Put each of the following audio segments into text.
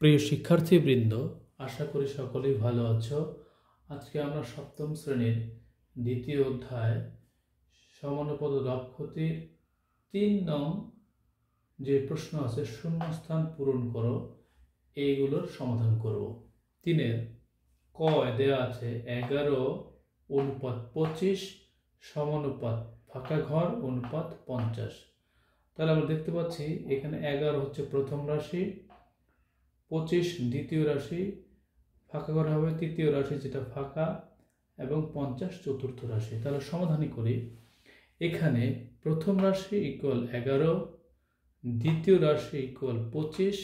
প্রিয় শিক্ষার্থীবৃন্দ, আশা করি সকলেই ভালো আছো। আজকে আমরা সপ্তম শ্রেণীর দ্বিতীয় অধ্যায় সমানুপাত লাভ ক্ষতির ৩ নং যে প্রশ্ন আছে শূন্যস্থান পূরণ করো, এইগুলোর সমাধান করব। ৩-এর ক দেওয়া আছে 11:25 সমানুপাত ফাঁকা ঘর অনুপাত 50। তাহলে আমরা দেখতে পাচ্ছি এখানে 11 হচ্ছে প্রথম রাশি, 25 দ্বিতীয় রাশি, ফাঁকা ঘর হবে তৃতীয় রাশি যেটা ফাঁকা, এবং 50 চতুর্থ রাশি। তাহলে সমাধানই করি। এখানে প্রথম রাশি ইকুয়াল 11, দ্বিতীয় রাশি ইকুয়াল 25,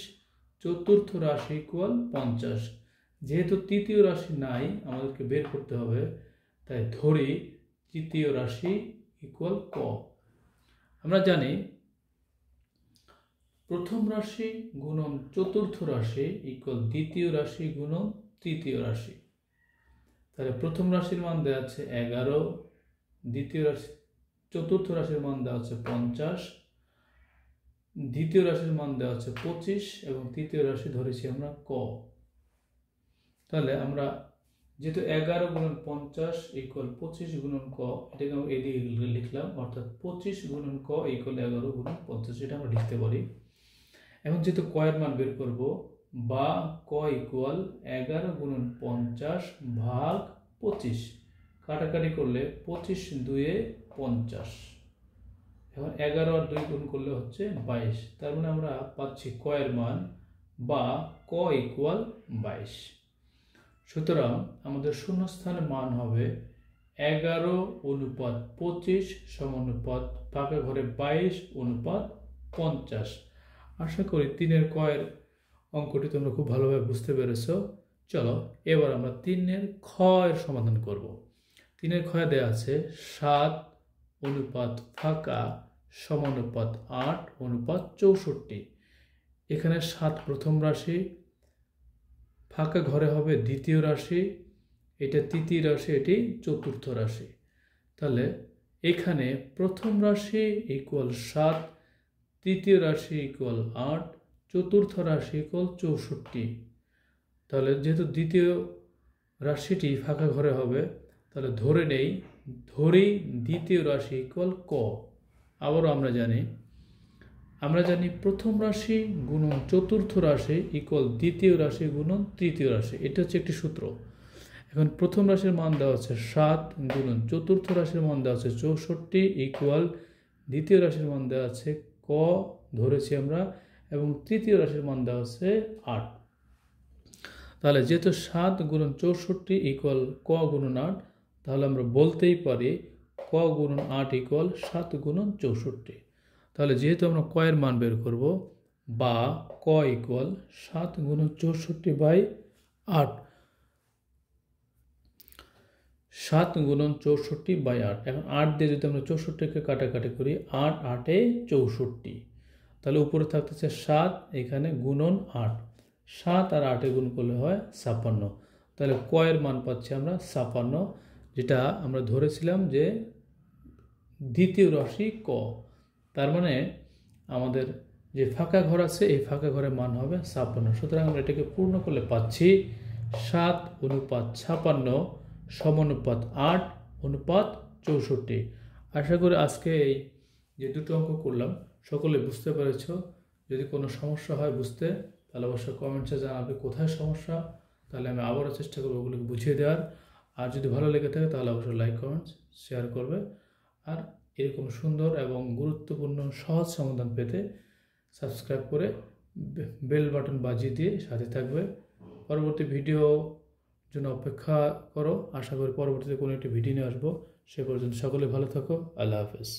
চতুর্থ রাশি ইকুয়াল 50। যেহেতু তৃতীয় রাশি নাই, আমাদেরকে বের করতে হবে, তাই ধরি তৃতীয় রাশি ইকুয়াল ক। আমরা জানি প্রথম রাশি গুণন চতুর্থ রাশি ইকুয়াল দ্বিতীয় রাশি গুণন তৃতীয় রাশি। তাহলে প্রথম রাশির মান দেওয়া আছে 11, দ্বিতীয় রাশি চতুর্থ রাশির মান দেওয়া আছে 50, দ্বিতীয় রাশির মান দেওয়া আছে 25 এবং তৃতীয় রাশি ধরেছি আমরা ক। তাহলে আমরা যেহেতু 11 গুণন 50 ইকুয়াল 25 গুণন ক, এটাকে আমরা এদিকে লিখলাম, অর্থাৎ 25 গুণন ক ইকুয়াল 11 গুণন 50, এটা আমরা লিখতে পারি। এখন যেহেতু ক এর মান বের করব, বা ক ইকুয়াল 11 গুণন 50 ভাগ 25, কাটাকাটি করলে 25 2 50, এখন 11 আর 2 গুণ করলে হচ্ছে 22। তার মানে আমরা পাচ্ছি ক এর মান বা ক ইকুয়াল 22। সুতরাং আমাদের শূন্যস্থানের মান হবে 11:25 সমানুপাত ফাঁকা ঘরে 22:50। আশা করি 3-এর ক এর অঙ্কটি তোমরা খুব ভালোভাবে বুঝতে পেরেছ। চলো এবার আমরা 3-এর খ এর সমাধান করব। 3-এর খ দেওয়া আছে 7 অনুপাত ফাঁকা সমানুপাত 8:64। এখানে 7 প্রথম রাশি, ফাঁকা ঘরে হবে দ্বিতীয় রাশি, এটা তৃতীয় রাশি, এটি চতুর্থ রাশি। তাহলে এখানে প্রথম রাশি ইকুয়াল 7, তৃতীয় রাশি ইকুয়াল 8, চতুর্থ রাশি ইকুয়াল 64। তাহলে যেহেতু দ্বিতীয় রাশিটি ফাঁকা ঘরে হবে, তাহলে ধরি দ্বিতীয় রাশি ইকুয়াল ক। আবারও আমরা জানি প্রথম রাশি গুণন চতুর্থ রাশি ইকুয়াল দ্বিতীয় রাশি গুণন তৃতীয় রাশি। এটা হচ্ছে একটি সূত্র। এখন প্রথম রাশির মান দেওয়া আছে 7 গুণন চতুর্থ রাশির মান দেওয়া আছে 64 ইকুয়াল দ্বিতীয় রাশির মান দেওয়া আছে ক ধরেছি আমরা, এবং তৃতীয় রাশির মান দেওয়া আছে 8। তাহলে যেহেতু 7 গুণন 64 ইকুয়াল ক গুণন 8, তাহলে আমরা বলতেই পারি ক গুণন 8 ইকুয়াল 7 গুণন 64। তাহলে যেহেতু আমরা ক এর মান বের করব, বা ক ইকুয়াল 7 গুণন 64/8, 7 গুণন 64/8। এখন 8 দিয়ে যদি আমরা 64কে কাটাকাটি করি, 8 8 64, তাহলে উপরে থাকতেছে 7, এখানে গুণন 8, 7 আর 8 গুণ করলে হয় 56। তাহলে ক এর মান পাচ্ছি আমরা 56, যেটা আমরা ধরেছিলাম যে দ্বিতীয় রাশি ক। তার মানে আমাদের যে ফাঁকা ঘর আছে, এই ফাঁকা ঘরের মান হবে 56। সুতরাং আমরা এটাকে পূর্ণ করলে পাচ্ছি 7:56 সমানুপাত 8:64। আশা করি আজকে এই যে দুটো অঙ্ক করলাম সকলে বুঝতে পেরেছ। যদি কোনো সমস্যা হয় বুঝতে, তাহলে অবশ্যই কমেন্টসে জানাবে কোথায় সমস্যা, তাহলে আমি আবারও চেষ্টা করবো ওগুলোকে বুঝিয়ে দেওয়ার। আর যদি ভালো লেগে থাকে তাহলে অবশ্যই লাইক, কমেন্টস, শেয়ার করবে। আর এরকম সুন্দর এবং গুরুত্বপূর্ণ সহজ সমাধান পেতে সাবস্ক্রাইব করে বেল বাটন বাজিয়ে দিয়ে সাথে থাকবে। পরবর্তী ভিডিও জন্য অপেক্ষা করো। আশা করি পরবর্তীতে কোনো একটি ভিডিও নিয়ে আসবো। সে পর্যন্ত সকলে ভালো থাকো। আল্লাহ হাফেজ।